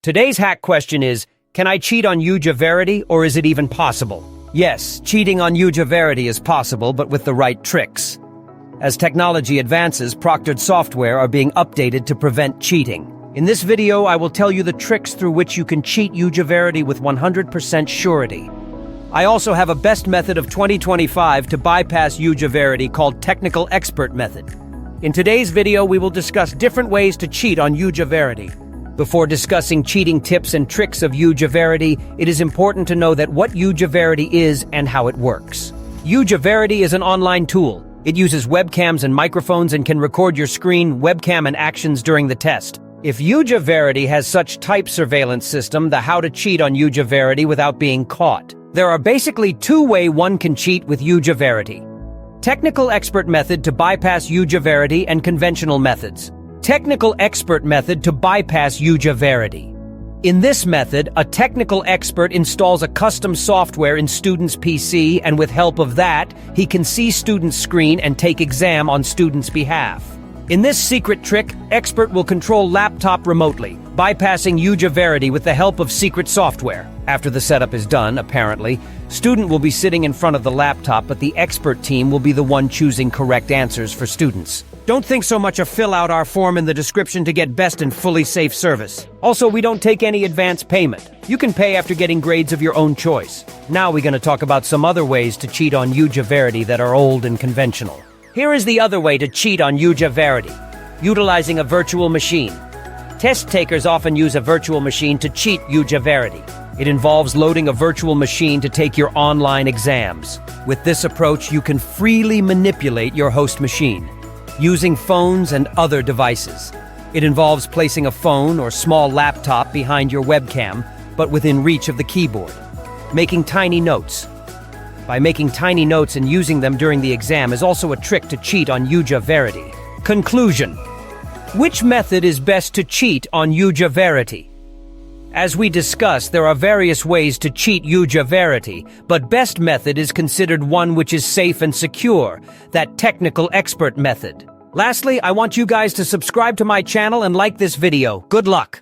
Today's hack question is, can I cheat on Yujaverity, or is it even possible? Yes, cheating on Yujaverity is possible, but with the right tricks. As technology advances, proctored software are being updated to prevent cheating. In this video, I will tell you the tricks through which you can cheat Yujaverity with 100% surety. I also have a best method of 2025 to bypass Yujaverity called Technical Expert Method. In today's video, we will discuss different ways to cheat on Yujaverity. Before discussing cheating tips and tricks of Yujaverity, it is important to know that what Yujaverity is and how it works. Yujaverity is an online tool. It uses webcams and microphones and can record your screen, webcam, and actions during the test. If Yujaverity has such type surveillance system, the how to cheat on Yujaverity without being caught. There are basically two ways one can cheat with Yujaverity. Technical Expert Method to bypass Yujaverity and conventional methods. Technical Expert Method to bypass Yujaverity. In this method, a technical expert installs a custom software in student's PC, and with help of that, he can see student's screen and take exam on student's behalf. In this secret trick, expert will control laptop remotely, bypassing Yujaverity with the help of secret software. After the setup is done, apparently, student will be sitting in front of the laptop, but the expert team will be the one choosing correct answers for students. Don't think so much of fill out our form in the description to get best and fully safe service. Also, we don't take any advance payment. You can pay after getting grades of your own choice. Now we're going to talk about some other ways to cheat on Yujaverity that are old and conventional. Here is the other way to cheat on Yujaverity, utilizing a virtual machine. Test takers often use a virtual machine to cheat Yujaverity. It involves loading a virtual machine to take your online exams. With this approach, you can freely manipulate your host machine, using phones and other devices. It involves placing a phone or small laptop behind your webcam, but within reach of the keyboard. Making tiny notes. By making tiny notes and using them during the exam is also a trick to cheat on Yujaverity. Conclusion. Which method is best to cheat on Yujaverity? As we discussed, there are various ways to cheat Yujaverity, but best method is considered one which is safe and secure, that technical expert method. Lastly, I want you guys to subscribe to my channel and like this video. Good luck!